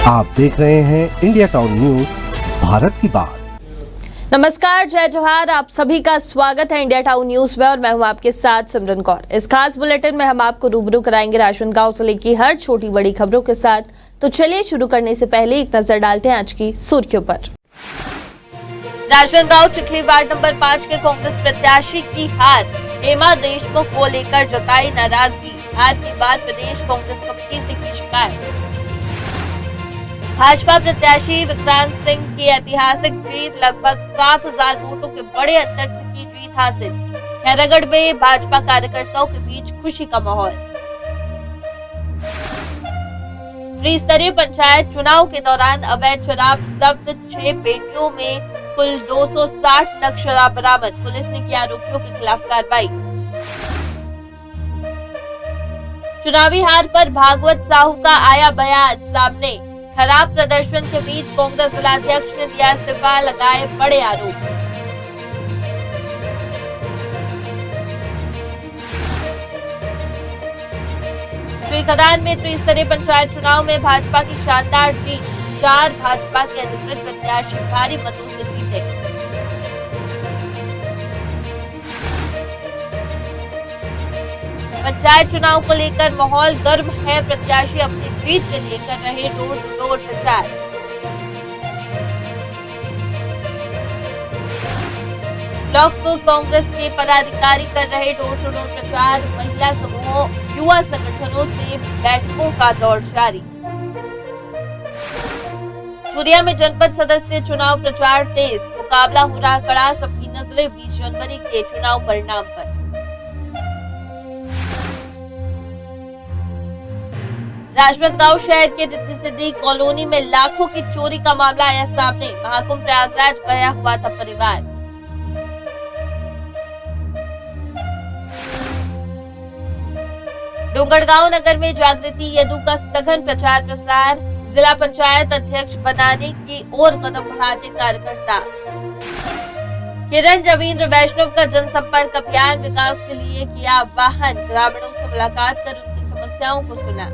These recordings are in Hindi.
आप देख रहे हैं इंडिया टाउन न्यूज, भारत की बात। नमस्कार, जय जोहार। आप सभी का स्वागत है इंडिया टाउन न्यूज में और मैं हूं आपके साथ सिमरन कौर। इस खास बुलेटिन में हम आपको रूबरू कराएंगे राजनांदगांव जिले की हर छोटी बड़ी खबरों के साथ। तो चलिए शुरू करने से पहले एक नजर डालते हैं आज की सुर्खियों पर। राजनांदगांव चिखली वार्ड नंबर 5 के कांग्रेस प्रत्याशी की हार, हेमा देशमुख को लेकर जताई नाराजगी। हार के बाद प्रदेश कांग्रेस कमेटी से की शिकायत। भाजपा प्रत्याशी विक्रांत सिंह की ऐतिहासिक जीत, लगभग 7,000 वोटों के बड़े अंतर से की जीत हासिल। खैरागढ़ में भाजपा कार्यकर्ताओं के बीच खुशी का माहौल। त्रिस्तरीय पंचायत चुनाव के दौरान अवैध शराब जब्त, 6 पेटियों में कुल 260 नग शराब बरामद। पुलिस ने की आरोपियों के खिलाफ कार्रवाई। चुनावी हार पर भागवत साहू का आया बयान सामने। खराब प्रदर्शन के बीच कांग्रेस जिलाध्यक्ष ने दिया इस्तीफा, लगाए बड़े आरोप। श्रीखदान में त्रिस्तरीय पंचायत चुनाव में भाजपा की शानदार जीत, 4 भाजपा के अधिकृत प्रत्याशी भारी मतों से जीते। पंचायत चुनाव को लेकर माहौल गर्म है, प्रत्याशी अपनी जीत के लिए कर रहे डोर टू डोर प्रचार। ब्लॉक कांग्रेस के पदाधिकारी कर रहे डोर टू डोर प्रचार। महिला समूहों, युवा संगठनों से बैठकों का दौर जारी। चुरिया में जनपद सदस्य चुनाव प्रचार तेज, मुकाबला हो रहा कड़ा, सबकी नजरें 20 जनवरी के चुनाव परिणाम पर। राजनांदगांव शहर के रिद्धि सिद्धि कॉलोनी में लाखों की चोरी का मामला आया सामने। महाकुंभ प्रयागराज गया हुआ था परिवार। डोंगरगांव नगर में जागृति यदु का सघन प्रचार प्रसार, जिला पंचायत अध्यक्ष बनाने की ओर कदम बढ़ाते कार्यकर्ता। किरण रविंद्र वैष्णव का जनसंपर्क अभियान, विकास के लिए किया आह्वान, ग्रामीणों से मुलाकात कर उनकी समस्याओं को सुना।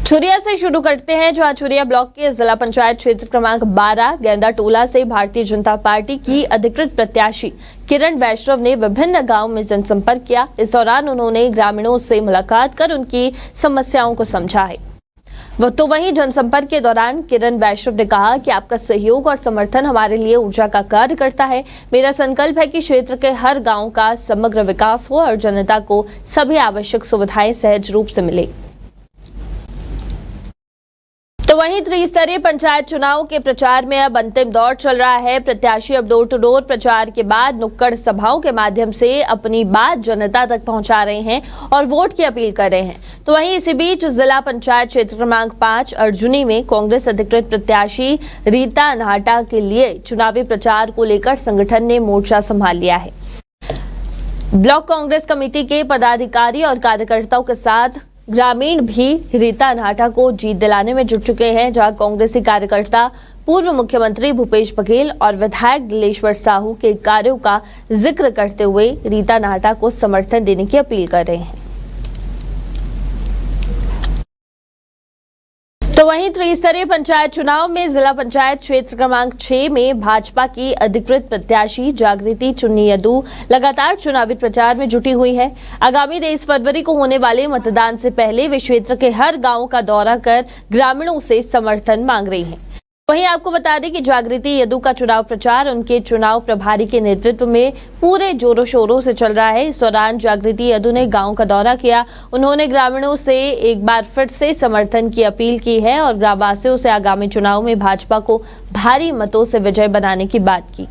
चुरिया से शुरू करते हैं, जहां चुरिया ब्लॉक के जिला पंचायत क्षेत्र क्रमांक 12 गेंदा टोला से भारतीय जनता पार्टी की अधिकृत प्रत्याशी किरण वैष्णव ने विभिन्न गांव में जनसंपर्क किया। इस दौरान उन्होंने ग्रामीणों से मुलाकात कर उनकी समस्याओं को समझा है। तो वहीं जनसंपर्क के दौरान किरण वैष्णव ने कहा कि आपका सहयोग और समर्थन हमारे लिए ऊर्जा का कार्य करता है। मेरा संकल्प है कि क्षेत्र के हर गाँव का समग्र विकास हो और जनता को सभी आवश्यक सुविधाएं सहज रूप से मिले। तो वहीं त्रिस्तरीय पंचायत चुनाव के प्रचार में अब अंतिम दौर चल रहा है। प्रत्याशी अब डोर टू डोर प्रचार के बाद नुक्कड़ सभाओं के माध्यम से अपनी बात जनता तक पहुंचा रहे हैं और वोट की अपील कर रहे हैं। तो वहीं इसी बीच जिला पंचायत क्षेत्र क्रमांक 5 अर्जुनी में कांग्रेस अधिकृत प्रत्याशी रीता नाहटा के लिए चुनावी प्रचार को लेकर संगठन ने मोर्चा संभाल लिया है। ब्लॉक कांग्रेस कमेटी के पदाधिकारी और कार्यकर्ताओं के साथ ग्रामीण भी रीता नाहटा को जीत दिलाने में जुट चुके हैं, जहां कांग्रेसी कार्यकर्ता पूर्व मुख्यमंत्री भूपेश बघेल और विधायक दिलेश्वर साहू के कार्यों का जिक्र करते हुए रीता नाहटा को समर्थन देने की अपील कर रहे हैं। तो वहीं त्रिस्तरीय पंचायत चुनाव में जिला पंचायत क्षेत्र क्रमांक 6 में भाजपा की अधिकृत प्रत्याशी जागृति चुन्नी यदु लगातार चुनावी प्रचार में जुटी हुई है। आगामी 23 फरवरी को होने वाले मतदान से पहले वे क्षेत्र के हर गांव का दौरा कर ग्रामीणों से समर्थन मांग रही हैं। वहीं आपको बता दें कि जागृति यदु का चुनाव प्रचार उनके चुनाव प्रभारी के नेतृत्व में पूरे जोरों शोरों से चल रहा है। इस दौरान जागृति यदु ने गांव का दौरा किया। उन्होंने ग्रामीणों से एक बार फिर से समर्थन की अपील की है और ग्रामवासियों से आगामी चुनाव में भाजपा को भारी मतों से विजय बनाने की बात की।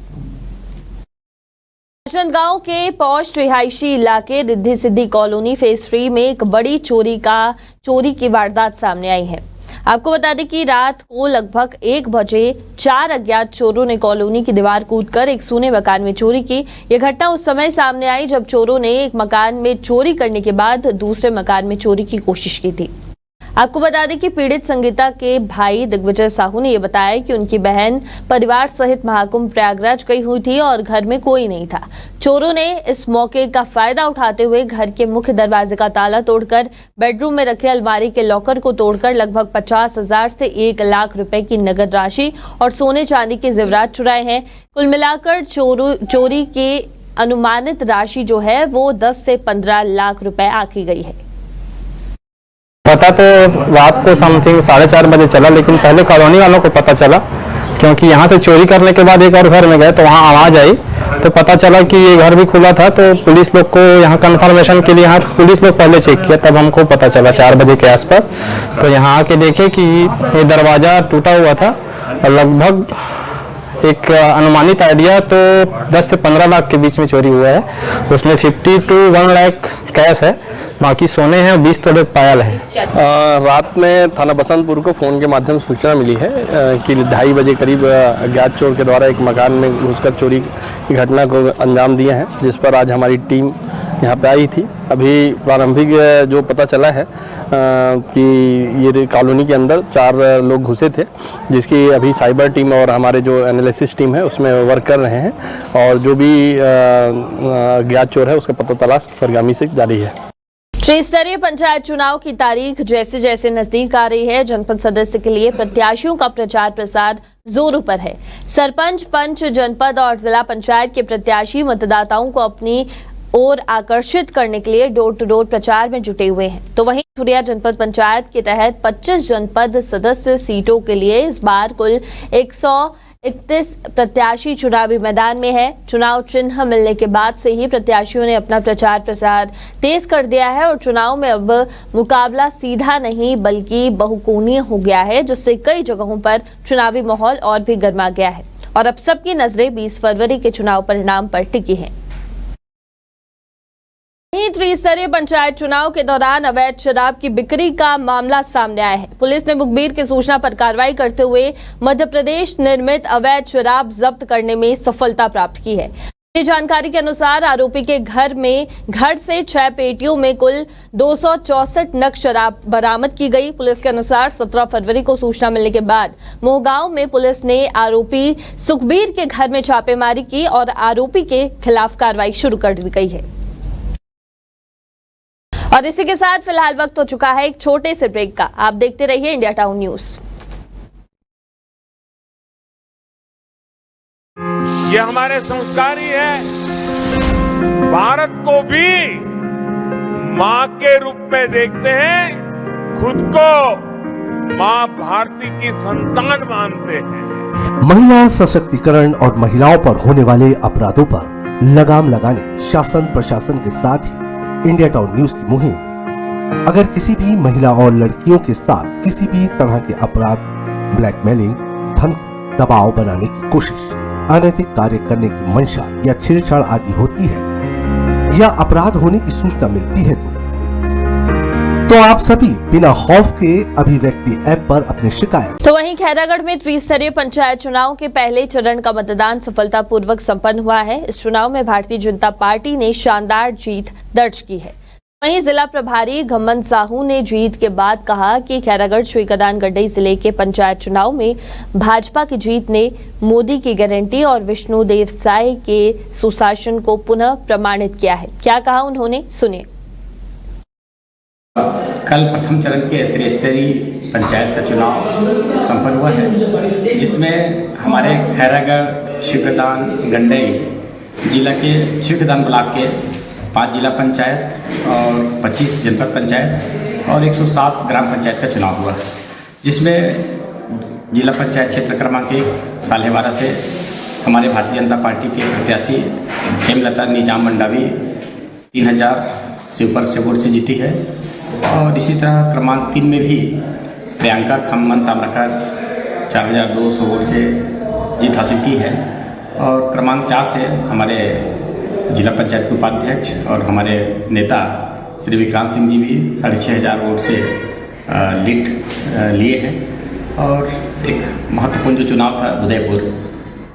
राजनांदगांव के पौष रिहायशी इलाके रिद्धि सिद्धि कॉलोनी फेज 3 में एक बड़ी चोरी की वारदात सामने आई है। आपको बता दें कि रात को लगभग 1 बजे 4 अज्ञात चोरों ने कॉलोनी की दीवार कूदकर एक सूने मकान में चोरी की। यह घटना उस समय सामने आई जब चोरों ने एक मकान में चोरी करने के बाद दूसरे मकान में चोरी की कोशिश की थी। आपको बता दें कि पीड़ित संगीता के भाई दिग्विजय साहू ने यह बताया कि उनकी बहन परिवार सहित महाकुंभ प्रयागराज गई हुई थी और घर में कोई नहीं था। चोरों ने इस मौके का फायदा उठाते हुए घर के मुख्य दरवाजे का ताला तोड़कर बेडरूम में रखे अलमारी के लॉकर को तोड़कर लगभग 50,000 से 1 लाख रुपए की नगद राशि और सोने चांदी के जेवरात चुराए हैं। कुल मिलाकर चोरी के अनुमानित राशि जो है वो 10 से 15 लाख रुपए आकी गई है। पता तो रात को समथिंग 4:30 बजे चला, लेकिन पहले कॉलोनी वालों को पता चला, क्योंकि यहाँ से चोरी करने के बाद एक और घर में गए तो वहाँ आवाज़ आई तो पता चला कि ये घर भी खुला था। तो पुलिस लोग को यहाँ कंफर्मेशन के लिए यहाँ पुलिस लोग पहले चेक किया, तब हमको पता चला 4 बजे के आसपास। तो यहाँ आके देखे कि ये दरवाज़ा टूटा हुआ था और लगभग एक अनुमानित आइडिया तो 10 से 15 लाख के बीच में चोरी हुआ है। उसमें 50 to 1 लाख कैश है, बाकी सोने हैं, 20 तोड़े पायल है। रात में थाना बसंतपुर को फ़ोन के माध्यम से सूचना मिली है कि 2:30 बजे करीब अज्ञात चोर के द्वारा एक मकान में घुसकर चोरी की घटना को अंजाम दिया है, जिस पर आज हमारी टीम यहाँ पे आई थी। अभी प्रारंभिक जो पता चला है कि ये कॉलोनी के अंदर 4 लोग घुसे थे, जिसकी अभी साइबर टीम और हमारे जो एनालिसिस टीम है उसमें वर्क कर रहे हैं, और जो भी अज्ञात चोर है उसका पता तलाश सरगर्मी से जारी है। त्रिस्तरीय पंचायत चुनाव की तारीख जैसे जैसे नजदीक आ रही है, जनपद सदस्य के लिए प्रत्याशियों का प्रचार प्रसार जोरों पर है। सरपंच, पंच, जनपद और जिला पंचायत के प्रत्याशी मतदाताओं को अपनी और आकर्षित करने के लिए डोर टू डोर प्रचार में जुटे हुए हैं। तो वहीं ठुरिया जनपद पंचायत के तहत 25 जनपद सदस्य सीटों के लिए इस बार कुल 131 प्रत्याशी चुनावी मैदान में है। चुनाव चिन्ह मिलने के बाद से ही प्रत्याशियों ने अपना प्रचार प्रसार तेज कर दिया है और चुनाव में अब मुकाबला सीधा नहीं बल्कि बहुकोणीय हो गया है, जिससे कई जगहों पर चुनावी माहौल और भी गर्मा गया है और अब सबकी नजरें 20 फरवरी के चुनाव परिणाम पर टिकी हैं। त्रिस्तरीय पंचायत चुनाव के दौरान अवैध शराब की बिक्री का मामला सामने आया है। पुलिस ने मुखबिर की सूचना पर कार्रवाई करते हुए मध्य प्रदेश निर्मित अवैध शराब जब्त करने में सफलता प्राप्त की है। जानकारी के अनुसार आरोपी के घर से 6 पेटियों में कुल 264 नग शराब बरामद की गई। पुलिस के अनुसार 17 फरवरी को सूचना मिलने के बाद मोहगांव में पुलिस ने आरोपी सुखबीर के घर में छापेमारी की और आरोपी के खिलाफ कार्रवाई शुरू कर दी गई है। और इसी के साथ फिलहाल वक्त हो चुका है एक छोटे से ब्रेक का। आप देखते रहिए इंडिया टाउन न्यूज। ये हमारे संस्कार ही है। भारत को भी मां के रूप में देखते हैं, खुद को मां भारती की संतान मानते हैं। महिला सशक्तिकरण और महिलाओं पर होने वाले अपराधों पर लगाम लगाने शासन प्रशासन के साथ ही इंडिया टाउन न्यूज की मुहिम। अगर किसी भी महिला और लड़कियों के साथ किसी भी तरह के अपराध, ब्लैकमेलिंग, धमकी, दबाव बनाने की कोशिश, अनैतिक कार्य करने की मंशा या छेड़छाड़ आदि होती है या अपराध होने की सूचना मिलती है तो आप सभी बिना खौफ के अभिव्यक्ति ऐप पर अपनी शिकायत। तो वहीं खैरागढ़ में त्रिस्तरीय पंचायत चुनाव के पहले चरण का मतदान सफलतापूर्वक संपन्न हुआ है। इस चुनाव में भारतीय जनता पार्टी ने शानदार जीत दर्ज की है। वहीं जिला प्रभारी घम्मन साहू ने जीत के बाद कहा कि खैरागढ़ श्रीगदानगढ़ जिले के पंचायत चुनाव में भाजपा की जीत ने मोदी की गारंटी और विष्णु देव साय के सुशासन को पुनः प्रमाणित किया है। क्या कहा उन्होंने, सुनिए। कल प्रथम चरण के त्रिस्तरीय पंचायत का चुनाव संपन्न हुआ है, जिसमें हमारे खैरागढ़ श्रीगदान गंडई जिला के श्रीगदान ब्लॉक के 5 जिला पंचायत और 25 जनपद पंचायत और 107 ग्राम पंचायत का चुनाव हुआ, जिसमें जिला पंचायत क्षेत्र क्रमांक 1 सालेवारा से हमारे भारतीय जनता पार्टी के प्रत्याशी हेमलता निजाम मंडावी 3000 से ऊपर से वोट से जीती है। और इसी तरह क्रमांक 3 में भी प्रियंका खम्मन ताम्रकर 4200 वोट से जीत हासिल की है। और क्रमांक 4 से हमारे जिला पंचायत के उपाध्यक्ष और हमारे नेता श्री विक्रांत सिंह जी भी 6500 वोट से लीड लिए हैं। और एक महत्वपूर्ण जो चुनाव था उदयपुर,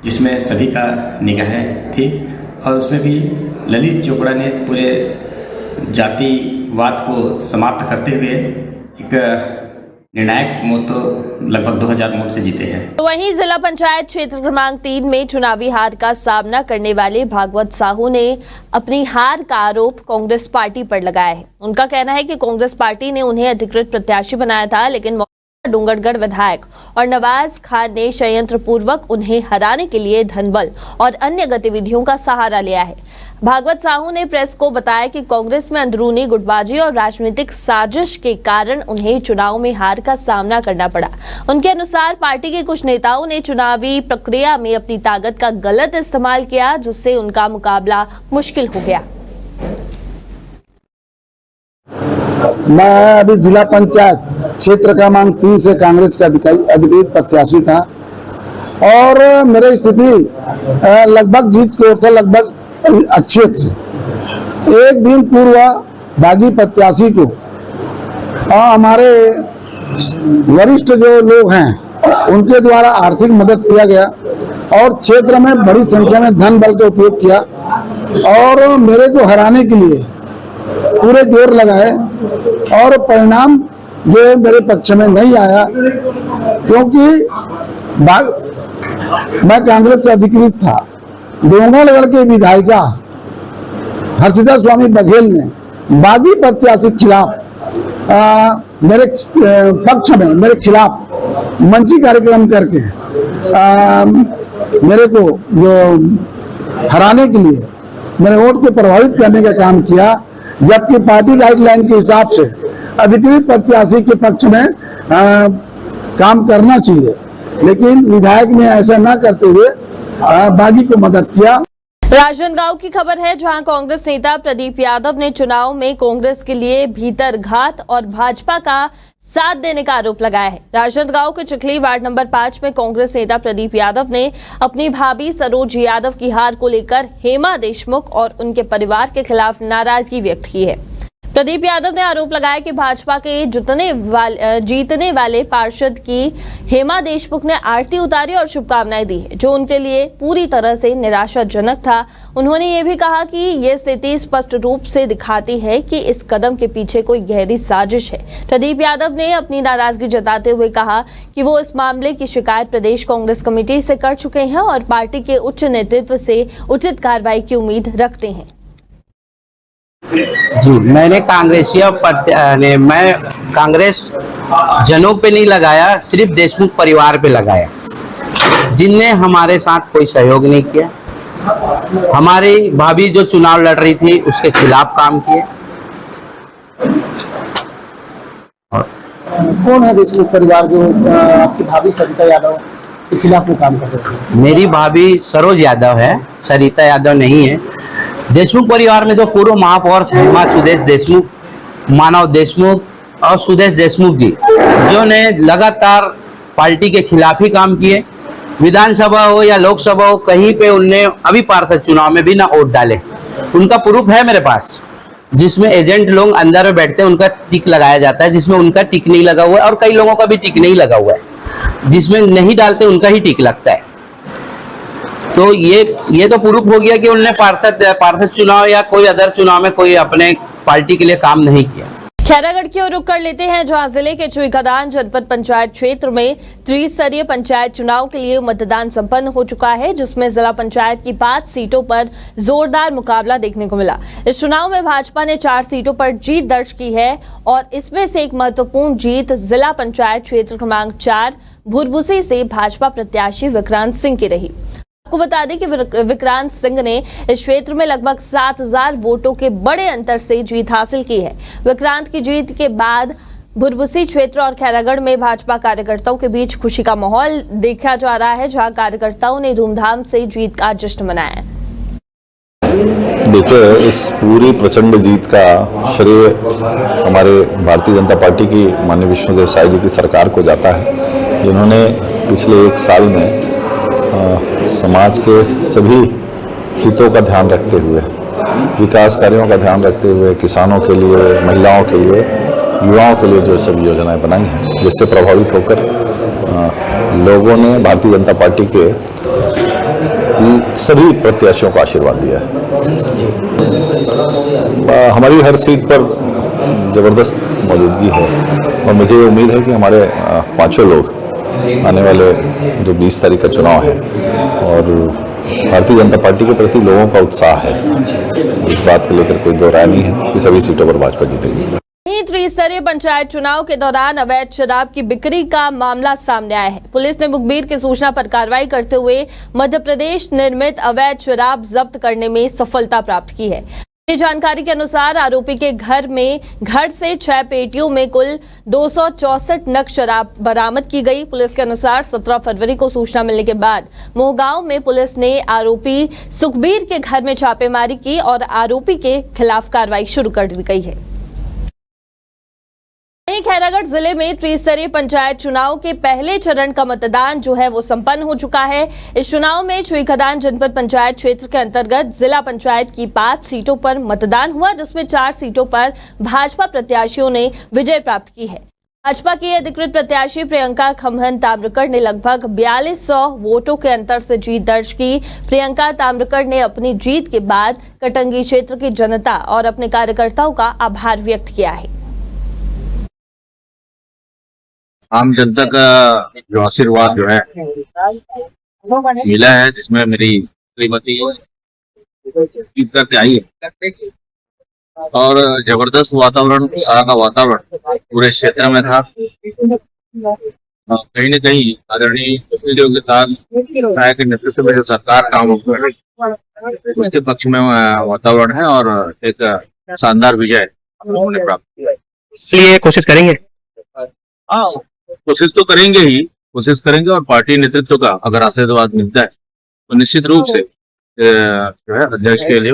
जिसमें सभी का निगाहें थी और उसमें भी ललित चोपड़ा ने पूरे जातिवाद को समाप्त करते हुए एक निर्णायक वोट तो लगभग 2000 वोट से जीते हैं। तो वहीं जिला पंचायत क्षेत्र क्रमांक 3 में चुनावी हार का सामना करने वाले भागवत साहू ने अपनी हार का आरोप कांग्रेस पार्टी पर लगाया है। उनका कहना है कि कांग्रेस पार्टी ने उन्हें अधिकृत प्रत्याशी बनाया था, लेकिन डूंगरगढ़ विधायक और नवाज खान ने षड्यंत्र पूर्वक उन्हें हराने के लिए धनबल और अन्य गतिविधियों का सहारा लिया है। भागवत साहू ने प्रेस को बताया कि कांग्रेस में अंदरूनी गुटबाजी और राजनीतिक साजिश के कारण उन्हें चुनाव में हार का सामना करना पड़ा। उनके अनुसार पार्टी के कुछ नेताओं ने चुनावी प्रक्रिया में अपनी ताकत का गलत इस्तेमाल किया, जिससे उनका मुकाबला मुश्किल हो गया। मैं अभी जिला पंचायत क्षेत्र क्रमांक 3 से कांग्रेस का अधिकृत प्रत्याशी था और मेरी स्थिति लगभग जीत की ओर था, लगभग अच्छे थे। एक दिन पूर्व बागी प्रत्याशी को हमारे वरिष्ठ जो लोग हैं उनके द्वारा आर्थिक मदद किया गया और क्षेत्र में बड़ी संख्या में धन बल का उपयोग किया और मेरे को हराने के लिए पूरे जोर लगाए और परिणाम जो है मेरे पक्ष में नहीं आया, क्योंकि मैं कांग्रेस से अधिकृत था। डोंगरगढ़ के विधायिका हर्षिता स्वामी बघेल ने बागी प्रत्याशी के खिलाफ मेरे पक्ष में मेरे खिलाफ मंची कार्यक्रम करके मेरे को जो हराने के लिए मेरे वोट को प्रभावित करने का काम किया, जबकि पार्टी गाइडलाइन के हिसाब से अधिकृत प्रत्याशी के पक्ष में काम करना चाहिए, लेकिन विधायक ने ऐसा न करते हुए बागी को मदद किया। राजनांदगांव की खबर है, जहां कांग्रेस नेता प्रदीप यादव ने चुनाव में कांग्रेस के लिए भीतरघात और भाजपा का साथ देने का आरोप लगाया है। राजनांदगांव के चिखली वार्ड नंबर 5 में कांग्रेस नेता प्रदीप यादव ने अपनी भाभी सरोज यादव की हार को लेकर हेमा देशमुख और उनके परिवार के खिलाफ नाराजगी व्यक्त की है। प्रदीप यादव ने आरोप लगाया कि भाजपा के जीतने वाले पार्षद की हेमा देशमुख ने आरती उतारी और शुभकामनाएं दी, जो उनके लिए पूरी तरह से निराशाजनक था। उन्होंने ये भी कहा कि ये स्थिति स्पष्ट रूप से दिखाती है कि इस कदम के पीछे कोई गहरी साजिश है। प्रदीप यादव ने अपनी नाराजगी जताते हुए कहा कि वो इस मामले की शिकायत प्रदेश कांग्रेस कमेटी से कर चुके हैं और पार्टी के उच्च नेतृत्व से उचित कार्रवाई की उम्मीद रखते हैं। जी, मैं कांग्रेस जनों पे नहीं लगाया, सिर्फ देशमुख परिवार पे लगाया, जिनने हमारे साथ कोई सहयोग नहीं किया। हमारी भाभी जो चुनाव लड़ रही थी उसके खिलाफ काम किए। कौन है देशमुख परिवार जो आपकी भाभी सरिता यादव के खिलाफ वो काम कर रही है? मेरी भाभी सरोज यादव है, सरिता यादव नहीं है। देशमुख परिवार में जो पूर्व महापौर हेमा सुदेश देशमुख, मानव देशमुख और सुदेश देशमुख जी, जो ने लगातार पार्टी के खिलाफ ही काम किए। विधानसभा हो या लोकसभा हो, कहीं पे उनने अभी पार्षद चुनाव में भी ना वोट डाले। उनका प्रूफ है मेरे पास, जिसमें एजेंट लोग अंदर में बैठते हैं, उनका टिक लगाया जाता है, जिसमें उनका टिक नहीं लगा हुआ है और कई लोगों का भी टिक नहीं लगा हुआ है। जिसमें नहीं डालते उनका ही टिक लगता है। तो ये तो प्रूफ हो गया कि उन्होंने पार्षद चुनाव या कोई अदर चुनाव में कोई अपने पार्टी के लिए काम नहीं किया। खैरागढ़ की ओर रुख कर लेते हैं, जहां जिले के चुईकादान जनपद पंचायत क्षेत्र में त्रिस्तरीय पंचायत चुनाव के लिए मतदान संपन्न हो चुका है, जिसमें जिला पंचायत की 5 सीटों पर जोरदार मुकाबला देखने को मिला। इस चुनाव में भाजपा ने 4 सीटों पर जीत दर्ज की है और इसमें से एक महत्वपूर्ण जीत जिला पंचायत क्षेत्र क्रमांक 4 भुरभुसी से भाजपा प्रत्याशी विक्रांत सिंह की रही। आपको बता दें कि विक्रांत सिंह ने इस क्षेत्र में लगभग 7000 वोटों के बड़े अंतर से जीत हासिल की है। विक्रांत की जीत के बाद भुरभुसी क्षेत्र और खैरागढ़ में भाजपा कार्यकर्ताओं के बीच खुशी का माहौल देखा जा रहा है, जहां कार्यकर्ताओं ने धूमधाम से जीत का जश्न मनाया। देखिए, इस पूरी प्रचंड जीत का श्रेय हमारे भारतीय जनता पार्टी की माननीय विष्णुदेव साय जी की सरकार को जाता है, जिन्होंने पिछले 1 साल में समाज के सभी हितों का ध्यान रखते हुए, विकास कार्यों का ध्यान रखते हुए, किसानों के लिए, महिलाओं के लिए, युवाओं के लिए जो सभी योजनाएं बनाई हैं, जिससे प्रभावित होकर लोगों ने भारतीय जनता पार्टी के सभी प्रत्याशियों को आशीर्वाद दिया है। हमारी हर सीट पर जबरदस्त मौजूदगी है और मुझे उम्मीद है कि हमारे पांचों लोग आने वाले जो 20 तारीख का चुनाव है और भारतीय जनता पार्टी के प्रति लोगों का उत्साह है, इस बात को लेकर कोई दो राय नहीं है कि सभी सीटों पर भाजपा जीतेगी। त्रिस्तरीय पंचायत चुनाव के दौरान अवैध शराब की बिक्री का मामला सामने आया है। पुलिस ने मुखबिर की सूचना पर कार्रवाई करते हुए मध्य प्रदेश निर्मित अवैध शराब जब्त करने में सफलता प्राप्त की है। जानकारी के अनुसार आरोपी के घर से 6 पेटियों में कुल 264 नग शराब बरामद की गई। पुलिस के अनुसार 17 फरवरी को सूचना मिलने के बाद मोहगांव में पुलिस ने आरोपी सुखबीर के घर में छापेमारी की और आरोपी के खिलाफ कार्रवाई शुरू कर दी गई है। खैरागढ़ जिले में त्रिस्तरीय पंचायत चुनाव के पहले चरण का मतदान जो है वो संपन्न हो चुका है। इस चुनाव में छुईखदान जनपद पंचायत क्षेत्र के अंतर्गत जिला पंचायत की 5 सीटों पर मतदान हुआ, जिसमें 4 सीटों पर भाजपा प्रत्याशियों ने विजय प्राप्त की है। भाजपा की अधिकृत प्रत्याशी प्रियंका खम्हन ताम्रकड़ ने लगभग 4200 वोटों के अंतर से जीत दर्ज की। प्रियंका ताम्रकड़ ने अपनी जीत के बाद कटंगी क्षेत्र की जनता और अपने कार्यकर्ताओं का आभार व्यक्त किया है। आम जनता का जो आशीर्वाद जो है मिला है, जिसमें मेरी श्रीमती जीत करके आई है और जबरदस्त वातावरण, सारा का वातावरण पूरे क्षेत्र में था। कहीं न कहीं आदरणीय के साथ के नेतृत्व में जो सरकार काम उसके पक्ष में वातावरण है और एक शानदार विजय हमने प्राप्त किया। इसलिए कोशिश करेंगे, कोशिश तो करेंगे ही, कोशिश करेंगे और पार्टी नेतृत्व का अगर आशीर्वाद मिलता है तो निश्चित रूप से जो है अध्यक्ष के लिए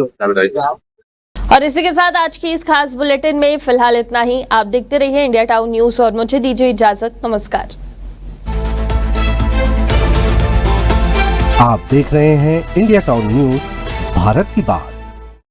और इसी के साथ आज की इस खास बुलेटिन में फिलहाल इतना ही। आप देखते रहिए इंडिया टाउन न्यूज और मुझे दीजिए इजाजत। नमस्कार। आप देख रहे हैं इंडिया टाउन न्यूज, भारत की बात।